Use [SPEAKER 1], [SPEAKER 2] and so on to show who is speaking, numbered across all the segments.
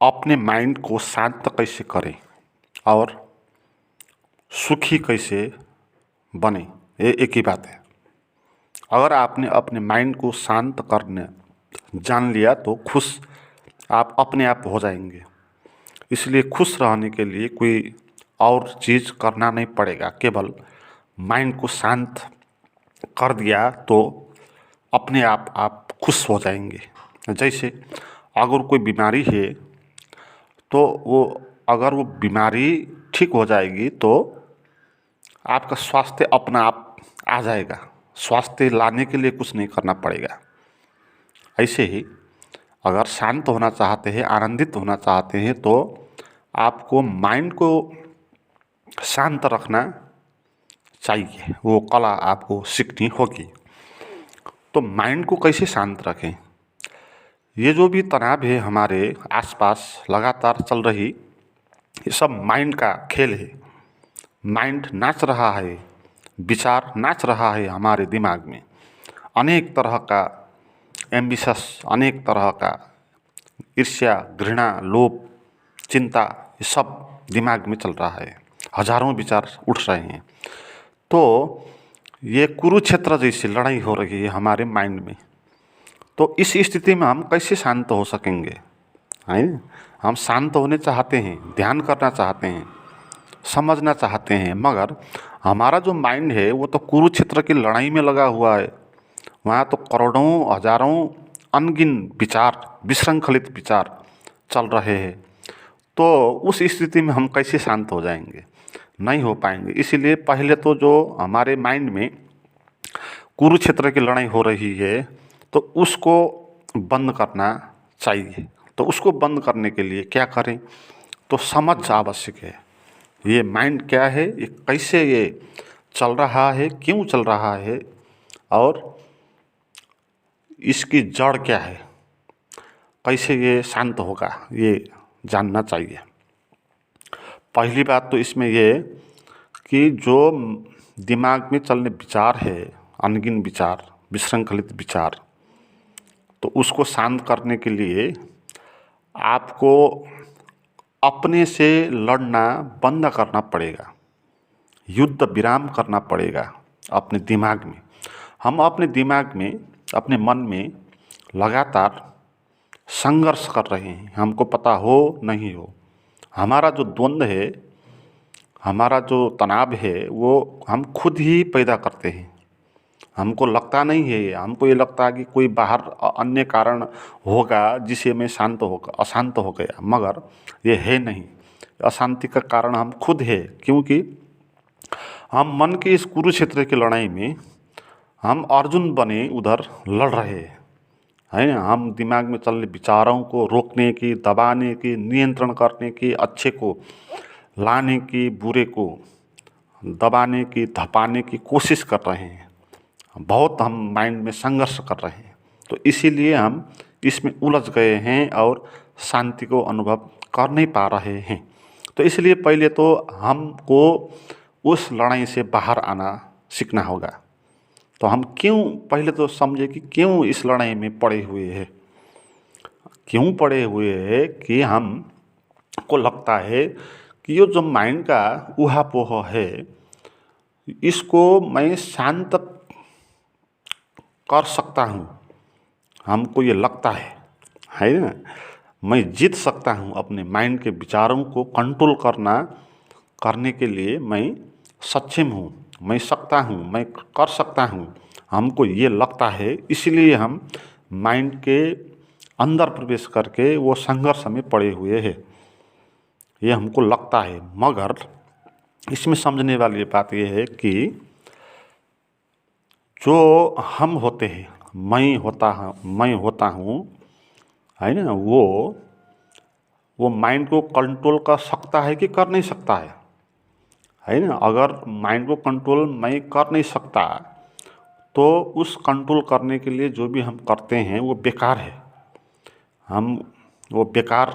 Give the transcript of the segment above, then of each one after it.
[SPEAKER 1] अपने माइंड को शांत कैसे करें और सुखी कैसे बने, ये एक ही बात है। अगर आपने अपने माइंड को शांत करने जान लिया तो खुश आप अपने आप हो जाएंगे। इसलिए खुश रहने के लिए कोई और चीज़ करना नहीं पड़ेगा, केवल माइंड को शांत कर दिया तो अपने आप खुश हो जाएंगे। जैसे अगर कोई बीमारी है तो अगर वो बीमारी ठीक हो जाएगी तो आपका स्वास्थ्य अपना आप आ जाएगा। स्वास्थ्य लाने के लिए कुछ नहीं करना पड़ेगा। ऐसे ही अगर शांत होना चाहते हैं, आनंदित होना चाहते हैं तो आपको माइंड को शांत रखना चाहिए। वो कला आपको सीखनी होगी। तो माइंड को कैसे शांत रखें? ये जो भी तनाव है हमारे आसपास लगातार चल रही, ये सब माइंड का खेल है। माइंड नाच रहा है, विचार नाच रहा है हमारे दिमाग में। अनेक तरह का एम्बिशस, अनेक तरह का ईर्ष्या, घृणा, लोभ, चिंता, ये सब दिमाग में चल रहा है। हजारों विचार उठ रहे हैं। तो ये कुरुक्षेत्र जैसी लड़ाई हो रही है हमारे माइंड में। तो इस स्थिति में हम कैसे शांत हो सकेंगे? है, हम शांत होने चाहते हैं, ध्यान करना चाहते हैं, समझना चाहते हैं, मगर हमारा जो माइंड है वो तो कुरुक्षेत्र की लड़ाई में लगा हुआ है। वहाँ तो करोड़ों हजारों अनगिन विचार, विशृंखलित विचार चल रहे हैं। तो उस स्थिति में हम कैसे शांत हो जाएंगे? नहीं हो पाएंगे। इसीलिए पहले तो जो हमारे माइंड में कुरुक्षेत्र की लड़ाई हो रही है तो उसको बंद करना चाहिए। तो उसको बंद करने के लिए क्या करें? तो समझ आवश्यक है। ये माइंड क्या है, ये कैसे ये चल रहा है, क्यों चल रहा है और इसकी जड़ क्या है, कैसे ये शांत होगा, ये जानना चाहिए। पहली बात तो इसमें ये कि जो दिमाग में चलने विचार है, अनगिन विचार, विशृंखलित विचार, तो उसको शांत करने के लिए आपको अपने से लड़ना बंद करना पड़ेगा। युद्ध विराम करना पड़ेगा अपने दिमाग में। हम अपने दिमाग में, अपने मन में लगातार संघर्ष कर रहे हैं, हमको पता हो नहीं हो। हमारा जो द्वंद्व है, हमारा जो तनाव है, वो हम खुद ही पैदा करते हैं। हमको लगता नहीं है ये, हमको ये लगता है कि कोई बाहर अन्य कारण होगा जिसे मैं अशांत हो गया, मगर ये है नहीं। अशांति का कारण हम खुद है, क्योंकि हम मन के इस कुरुक्षेत्र की लड़ाई में हम अर्जुन बने उधर लड़ रहे हैं, है ना। हम दिमाग में चल रहे विचारों को रोकने की, दबाने की, नियंत्रण करने की, अच्छे को लाने की, बुरे को दबाने की, धपाने की कोशिश कर रहे हैं। बहुत हम माइंड में संघर्ष कर रहे हैं। तो इसीलिए हम इसमें उलझ गए हैं और शांति को अनुभव कर नहीं पा रहे हैं। तो इसलिए पहले तो हमको उस लड़ाई से बाहर आना सीखना होगा। तो हम क्यों, पहले तो समझे कि क्यों इस लड़ाई में पड़े हुए हैं। क्यों पड़े हुए हैं कि हम को लगता है कि ये जो माइंड का ऊहापोह है, इसको मैं शांत कर सकता हूँ। हमको ये लगता है ना, मैं जीत सकता हूँ। अपने माइंड के विचारों को कंट्रोल करने के लिए मैं सक्षम हूँ, मैं सकता हूँ, मैं कर सकता हूँ। हमको ये लगता है, इसलिए हम माइंड के अंदर प्रवेश करके वो संघर्ष में पड़े हुए हैं। ये हमको लगता है, मगर इसमें समझने वाली बात ये है कि जो हम होते हैं, मैं होता हूँ, है ना, वो माइंड को कंट्रोल कर सकता है कि कर नहीं सकता है ना। अगर माइंड को कंट्रोल मैं कर नहीं सकता तो उस कंट्रोल करने के लिए जो भी हम करते हैं वो बेकार है। हम वो बेकार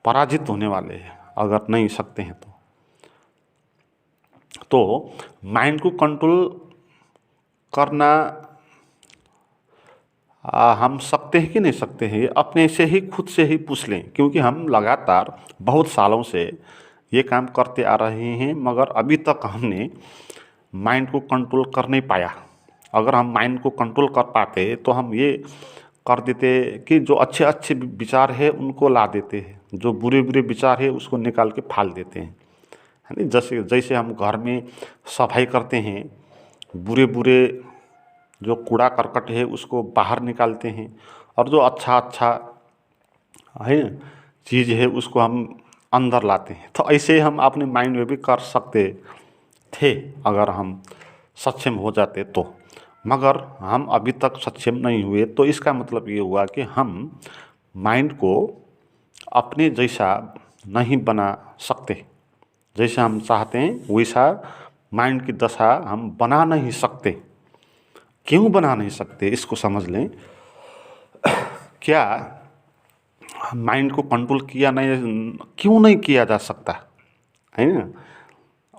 [SPEAKER 1] पराजित होने वाले हैं अगर नहीं सकते हैं तो माइंड को कंट्रोल करना हम सकते हैं कि नहीं सकते हैं, ये अपने से ही खुद से ही पूछ लें, क्योंकि हम लगातार बहुत सालों से ये काम करते आ रहे हैं, मगर अभी तक हमने माइंड को कंट्रोल कर नहीं पाया। अगर हम माइंड को कंट्रोल कर पाते तो हम ये कर देते कि जो अच्छे अच्छे विचार है उनको ला देते हैं, जो बुरे बुरे विचार है उसको निकाल के फाल देते हैं, है ना। जैसे जैसे हम घर में सफाई करते हैं, बुरे बुरे जो कूड़ा करकट है उसको बाहर निकालते हैं, और जो अच्छा अच्छा है चीज़ है उसको हम अंदर लाते हैं। तो ऐसे हम अपने माइंड में भी कर सकते थे अगर हम सक्षम हो जाते तो, मगर हम अभी तक सक्षम नहीं हुए। तो इसका मतलब ये हुआ कि हम माइंड को अपने जैसा नहीं बना सकते, जैसा हम चाहते हैं वैसा माइंड की दशा हम बना नहीं सकते। क्यों बना नहीं सकते इसको समझ लें। क्या माइंड को कंट्रोल किया नहीं, क्यों नहीं किया जा सकता, है ना।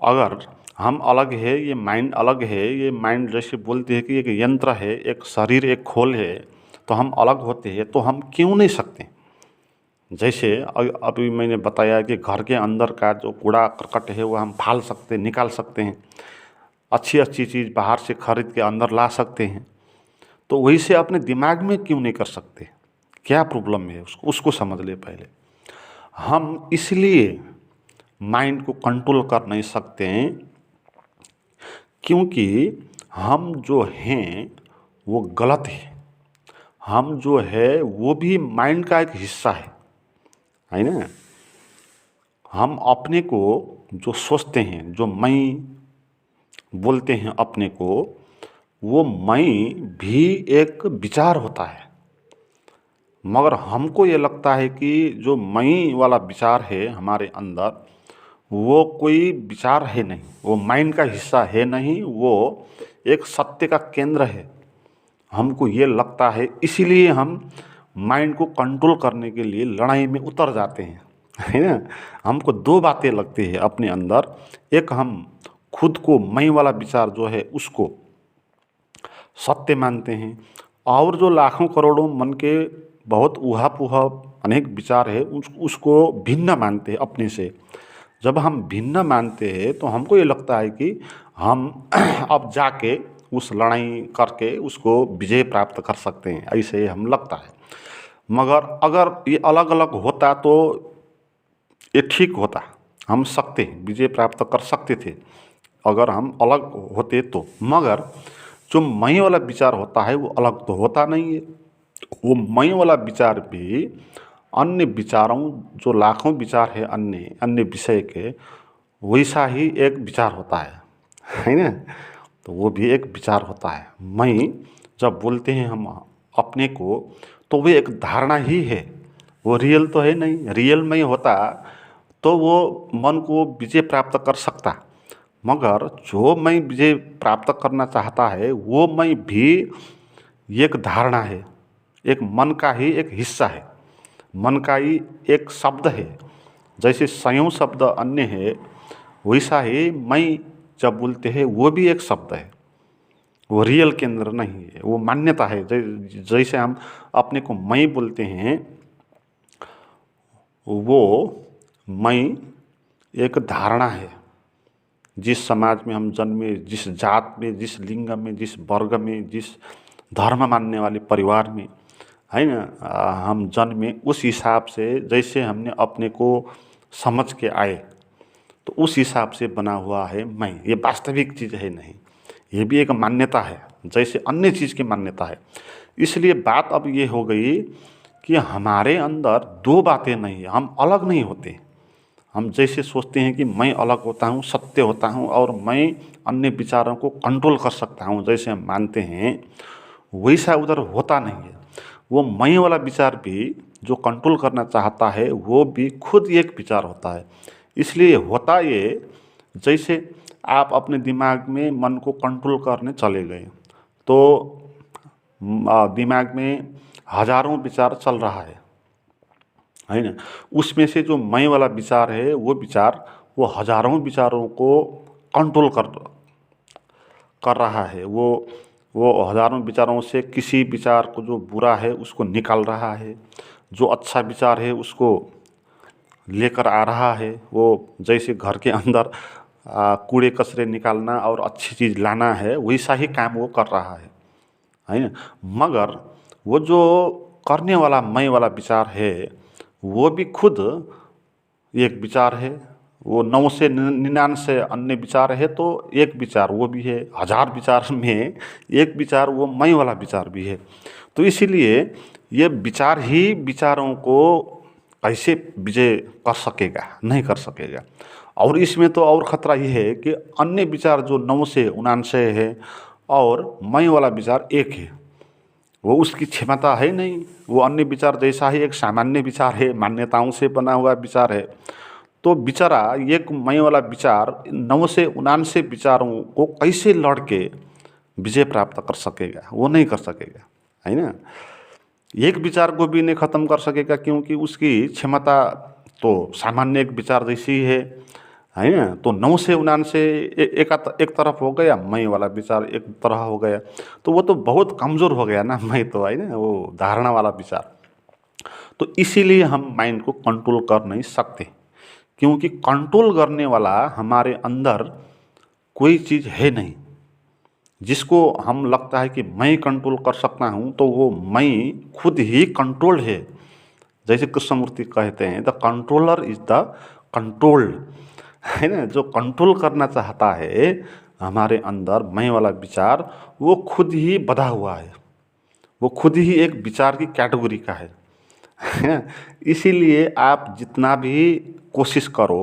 [SPEAKER 1] अगर हम अलग है, ये माइंड अलग है, ये माइंड जैसे बोलते हैं कि एक यंत्र है, एक शरीर एक खोल है, तो हम अलग होते हैं, तो हम क्यों नहीं सकते। जैसे अभी मैंने बताया कि घर के अंदर का जो कूड़ा करकट है वो हम फाल सकते, निकाल सकते हैं, अच्छी अच्छी चीज़ बाहर से खरीद के अंदर ला सकते हैं। तो वही से अपने दिमाग में क्यों नहीं कर सकते, क्या प्रॉब्लम है उसको उसको समझ ले पहले। हम इसलिए माइंड को कंट्रोल कर नहीं सकते हैं क्योंकि हम जो हैं वो गलत है। हम जो है वो भी माइंड का एक हिस्सा है ना। हम अपने को जो सोचते हैं, जो मैं बोलते हैं अपने को, वो मैं भी एक विचार होता है। मगर हमको ये लगता है कि जो मैं वाला विचार है हमारे अंदर, वो कोई विचार है नहीं, वो माइंड का हिस्सा है नहीं, वो एक सत्य का केंद्र है। हमको ये लगता है, इसीलिए हम माइंड को कंट्रोल करने के लिए लड़ाई में उतर जाते हैं, है ना। हमको दो बातें लगती है अपने अंदर। एक, हम खुद को मैं वाला विचार जो है उसको सत्य मानते हैं, और जो लाखों करोड़ों मन के बहुत ऊहा पुहा अनेक विचार है उसको भिन्न मानते हैं अपने से। जब हम भिन्न मानते हैं तो हमको ये लगता है कि हम अब जाके उस लड़ाई करके उसको विजय प्राप्त कर सकते हैं, ऐसे हम लगता है। मगर अगर ये अलग अलग होता तो ये ठीक होता, हम सकते विजय प्राप्त कर सकते थे अगर हम अलग होते तो। मगर जो मैं वाला विचार होता है वो अलग तो होता नहीं है। वो मैं वाला विचार भी अन्य विचारों, जो लाखों विचार है अन्य अन्य विषय के, वैसा ही एक विचार होता है ना। तो वो भी एक विचार होता है। मैं जब बोलते हैं हम अपने को, तो वो एक धारणा ही है, वो रियल तो है नहीं। रियल में होता तो वो मन को विजय प्राप्त कर सकता। मगर जो मैं विजय प्राप्त करना चाहता है वो मैं भी एक धारणा है, एक मन का ही एक हिस्सा है, मन का ही एक शब्द है। जैसे संयोग शब्द अन्य है, वैसा ही मैं जब बोलते हैं वो भी एक शब्द है, वो रियल के अंदर नहीं है, वो मान्यता है। जैसे हम अपने को मैं बोलते हैं, वो मैं एक धारणा है। जिस समाज में हम जन्मे, जिस जात में, जिस लिंग में, जिस वर्ग में, जिस धर्म मानने वाले परिवार में, है ना, हम जन्मे, उस हिसाब से जैसे हमने अपने को समझ के आए तो उस हिसाब से बना हुआ है मैं। ये वास्तविक चीज़ है नहीं, ये भी एक मान्यता है जैसे अन्य चीज़ की मान्यता है। इसलिए बात अब ये हो गई कि हमारे अंदर दो बातें नहीं है, हम अलग नहीं होते। हम जैसे सोचते हैं कि मैं अलग होता हूँ, सत्य होता हूँ, और मैं अन्य विचारों को कंट्रोल कर सकता हूँ, जैसे हम मानते हैं, वैसा उधर होता नहीं है। वो मैं वाला विचार भी जो कंट्रोल करना चाहता है वो भी खुद एक विचार होता है। इसलिए होता ये, जैसे आप अपने दिमाग में मन को कंट्रोल करने चले गए तो दिमाग में हजारों विचार चल रहा है ना। उसमें से जो मैं वाला विचार है वो विचार वो हजारों विचारों को कंट्रोल कर रहा है, वो वो हज़ारों विचारों से किसी विचार को जो बुरा है उसको निकाल रहा है, जो अच्छा विचार है उसको लेकर आ रहा है। वो जैसे घर के अंदर कूड़े कचरे निकालना और अच्छी चीज़ लाना है, वैसा ही काम वो कर रहा है ना। मगर वो जो करने वाला मैं वाला विचार है, वो भी खुद एक विचार है। वो 9 से 99 अन्य विचार है, तो एक विचार वो भी है। हज़ार विचार में एक विचार वो मैं वाला विचार भी है। तो इसीलिए ये विचार ही विचारों को कैसे विजय कर सकेगा, नहीं कर सकेगा। और इसमें तो और ख़तरा ये है कि अन्य विचार जो 9 से 99 है और मैं वाला विचार एक है, वो उसकी क्षमता है नहीं। वो अन्य विचार जैसा ही एक सामान्य विचार है, मान्यताओं से बना हुआ विचार है। तो बेचारा एक मैं वाला विचार 9 से 99 विचारों को कैसे लड़ के विजय प्राप्त कर सकेगा? वो नहीं कर सकेगा, है ना। एक विचार को भी नहीं ख़त्म कर सकेगा, क्योंकि उसकी क्षमता तो सामान्य एक विचार जैसी है ना। तो 9 से 99 एक तरफ हो गया, मैं वाला विचार एक तरह हो गया, तो वो तो बहुत कमज़ोर हो गया ना मैं तो, है ना, वो धारणा वाला विचार। तो इसीलिए हम माइंड को कंट्रोल कर नहीं सकते, क्योंकि कंट्रोल करने वाला हमारे अंदर कोई चीज़ है नहीं। जिसको हम लगता है कि मैं कंट्रोल कर सकता हूँ, तो वो मैं खुद ही कंट्रोल्ड है। जैसे कृष्णमूर्ति कहते हैं, the controller is the controlled, है ना। जो कंट्रोल करना चाहता है हमारे अंदर मैं वाला विचार, वो खुद ही बधा हुआ है, वो खुद ही एक विचार की कैटेगरी का है। इसीलिए आप जितना भी कोशिश करो,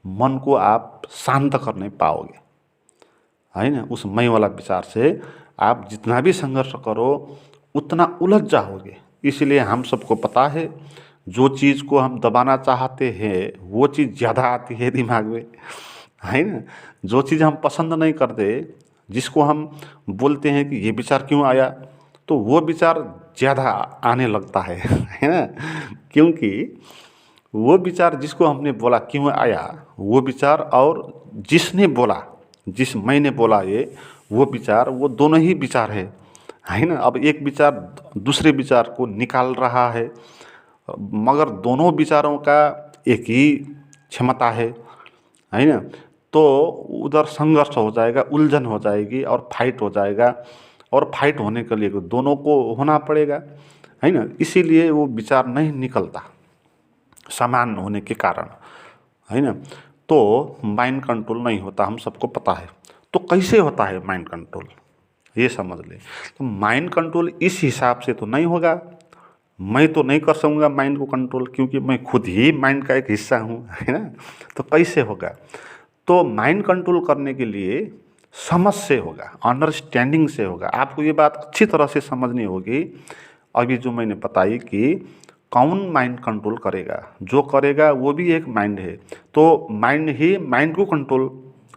[SPEAKER 1] मन को आप शांत कर नहीं पाओगे, है ना। उस मैं वाला विचार से आप जितना भी संघर्ष करो उतना उलझ जाओगे। इसलिए हम सबको पता है, जो चीज़ को हम दबाना चाहते हैं वो चीज़ ज़्यादा आती है दिमाग में, है ना। जो चीज़ हम पसंद नहीं करते, जिसको हम बोलते हैं कि ये विचार क्यों आया, तो वो विचार ज़्यादा आने लगता है ना। क्योंकि वो विचार जिसको हमने बोला क्यों आया, वो विचार और जिसने बोला, जिस मैंने बोला ये, वो विचार, वो दोनों ही विचार है ना। अब एक विचार दूसरे विचार को निकाल रहा है, मगर दोनों विचारों का एक ही क्षमता है ना। तो उधर संघर्ष हो जाएगा, उलझन हो जाएगी और फाइट हो जाएगा, और फाइट होने के लिए दोनों को होना पड़ेगा, है ना। इसीलिए वो विचार नहीं निकलता समान होने के कारण, है ना। तो माइंड कंट्रोल नहीं होता, हम सबको पता है। तो कैसे होता है माइंड कंट्रोल, ये समझ ले। तो माइंड कंट्रोल इस हिसाब से तो नहीं होगा। मैं तो नहीं कर सकूँगा माइंड को कंट्रोल, क्योंकि मैं खुद ही माइंड का एक हिस्सा हूँ, है ना। तो कैसे होगा? तो माइंड कंट्रोल करने के लिए समझ से होगा, अंडरस्टैंडिंग से होगा। आपको ये बात अच्छी तरह से समझनी होगी, अभी जो मैंने बताई कि कौन माइंड कंट्रोल करेगा। जो करेगा वो भी एक माइंड है। तो माइंड ही माइंड को कंट्रोल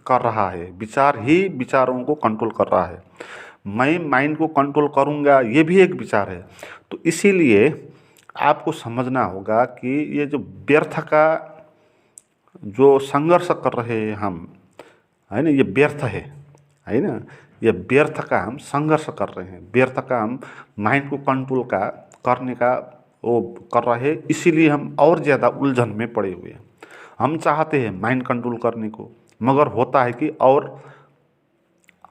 [SPEAKER 1] कर रहा है, विचार ही विचारों को कंट्रोल कर रहा है। मैं माइंड को कंट्रोल करूँगा, ये भी एक विचार है। तो इसीलिए आपको समझना होगा कि ये जो व्यर्थ का जो संघर्ष कर रहे हैं हम, है ना, ये व्यर्थ है ना। ये व्यर्थ का हम संघर्ष कर रहे हैं, व्यर्थ का हम माइंड को कंट्रोल का करने का वो कर रहे हैं। इसीलिए हम और ज़्यादा उलझन में पड़े हुए हैं। हम चाहते हैं माइंड कंट्रोल करने को, मगर होता है कि और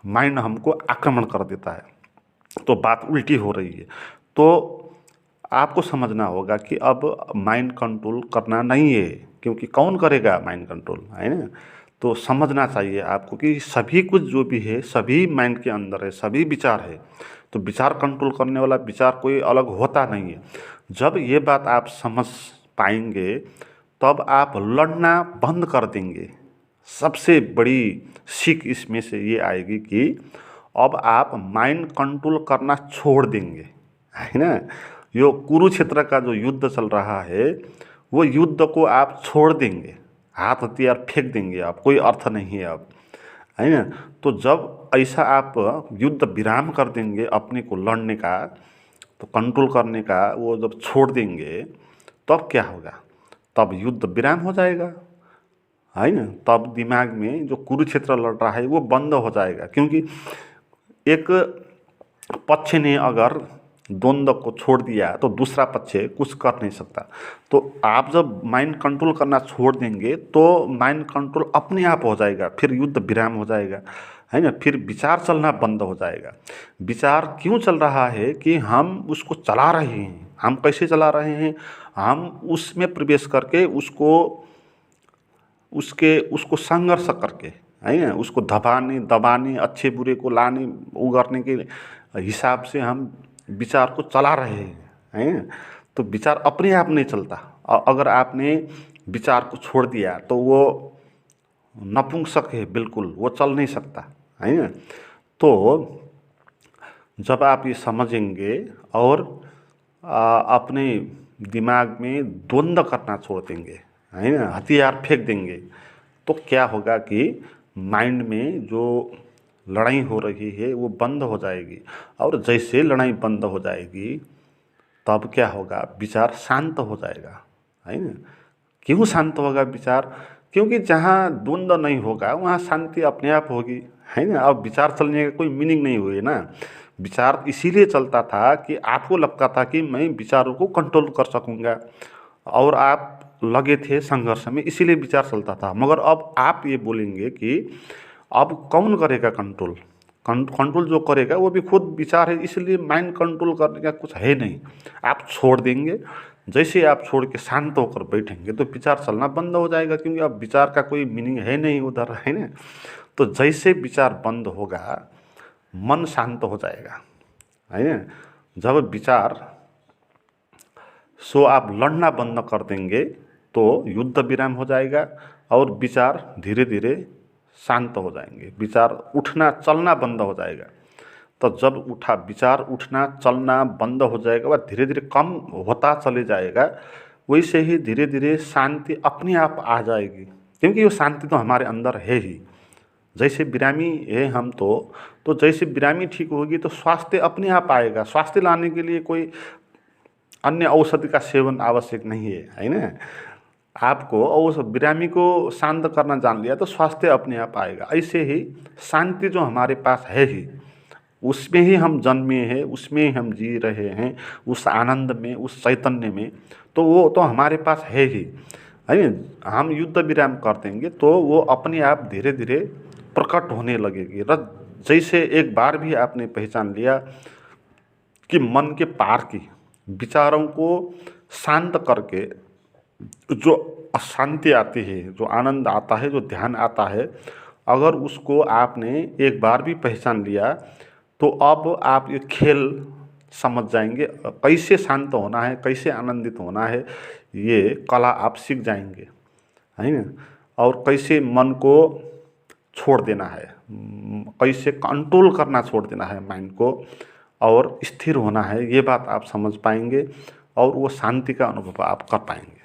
[SPEAKER 1] माइंड हमको आक्रमण कर देता है, तो बात उल्टी हो रही है। तो आपको समझना होगा कि अब माइंड कंट्रोल करना नहीं है, क्योंकि कौन करेगा माइंड कंट्रोल, है ना। तो समझना चाहिए आपको कि सभी कुछ जो भी है सभी माइंड के अंदर है, सभी विचार है। तो विचार कंट्रोल करने वाला विचार कोई अलग होता नहीं है। जब ये बात आप समझ पाएंगे, तब आप लड़ना बंद कर देंगे। सबसे बड़ी सीख इसमें से ये आएगी कि अब आप माइंड कंट्रोल करना छोड़ देंगे, है ना। यो कुरुक्षेत्र का जो युद्ध चल रहा है, वो युद्ध को आप छोड़ देंगे, हाथ हथियार फेंक देंगे, आप कोई अर्थ नहीं है अब, है ना। तो जब ऐसा आप युद्ध विराम कर देंगे, अपने को लड़ने का, तो कंट्रोल करने का वो जब छोड़ देंगे, तब क्या होगा? तब युद्ध विराम हो जाएगा, है ना। तब दिमाग में जो कुरुक्षेत्र लड़ रहा है वो बंद हो जाएगा। क्योंकि एक पक्ष ने अगर द्वंद्व को छोड़ दिया तो दूसरा पक्ष कुछ कर नहीं सकता। तो आप जब माइंड कंट्रोल करना छोड़ देंगे तो माइंड कंट्रोल अपने आप हो जाएगा, फिर युद्ध विराम हो जाएगा, है ना। फिर विचार चलना बंद हो जाएगा। विचार क्यों चल रहा है कि हम उसको चला रहे हैं। हम कैसे चला रहे हैं? हम उसमें प्रवेश करके उसको संघर्ष करके, है ना, उसको दबाने अच्छे बुरे को लाने उगरने के हिसाब से हम विचार को चला रहे हैं, है ना। तो विचार अपने आप नहीं चलता। अगर आपने विचार को छोड़ दिया तो वो नपुंसक है, बिल्कुल वो चल नहीं सकता, है ना। तो जब आप ये समझेंगे और अपने दिमाग में द्वंद्व करना छोड़ देंगे, है ना, हथियार फेंक देंगे, तो क्या होगा कि माइंड में जो लड़ाई हो रही है वो बंद हो जाएगी। और जैसे लड़ाई बंद हो जाएगी तब क्या होगा, विचार शांत हो जाएगा, है ना। क्यों शांत होगा विचार? क्योंकि जहाँ द्वंद्व नहीं होगा वहाँ शांति अपने आप होगी, है ना। अब विचार चलने का कोई मीनिंग नहीं हुई ना। विचार इसीलिए चलता था कि आपको लगता था कि मैं विचारों को कंट्रोल कर सकूँगा, और आप लगे थे संघर्ष में, इसीलिए विचार चलता था। मगर अब आप ये बोलेंगे कि अब कौन करेगा कंट्रोल? कंट्रोल जो करेगा वो भी खुद विचार है, इसलिए माइंड कंट्रोल करने का कुछ है नहीं। आप छोड़ देंगे, जैसे आप छोड़ के शांत होकर बैठेंगे तो विचार चलना बंद हो जाएगा, क्योंकि अब विचार का कोई मीनिंग है नहीं उधर, है ना। तो जैसे विचार बंद होगा मन शांत हो जाएगा, है ना। जब विचार आप लड़ना बंद कर देंगे तो युद्ध विराम हो जाएगा और विचार धीरे धीरे शांत हो जाएंगे। विचार उठना चलना बंद हो जाएगा। तो जब विचार उठना चलना बंद हो जाएगा, वह धीरे धीरे कम होता चले जाएगा। वैसे ही धीरे धीरे शांति अपने आप आ जाएगी, क्योंकि वो शांति तो हमारे अंदर है ही। जैसे बिरामी है हम तो जैसे बिरामी ठीक होगी तो स्वास्थ्य अपने आप आएगा। स्वास्थ्य लाने के लिए कोई अन्य औषधि का सेवन आवश्यक नहीं है, है ना। आपको बिरामी को शांत करना जान लिया तो स्वास्थ्य अपने आप आएगा। ऐसे ही शांति जो हमारे पास है ही, उसमें ही हम जन्मे हैं, उसमें ही हम जी रहे हैं, उस आनंद में, उस चैतन्य में, तो वो तो हमारे पास है ही, है ना। हम युद्ध विराम कर देंगे तो वो अपने आप धीरे धीरे प्रकट होने लगेगी। जैसे एक बार भी आपने पहचान लिया कि मन के पार की विचारों को शांत करके जो अशांति आती है, जो आनंद आता है, जो ध्यान आता है, अगर उसको आपने एक बार भी पहचान लिया तो अब आप ये खेल समझ जाएंगे। कैसे शांत होना है, कैसे आनंदित होना है, ये कला आप सीख जाएंगे, है ना। और कैसे मन को छोड़ देना है, कैसे कंट्रोल करना छोड़ देना है माइंड को, और स्थिर होना है, ये बात आप समझ पाएंगे और वो शांति का अनुभव आप कर पाएंगे।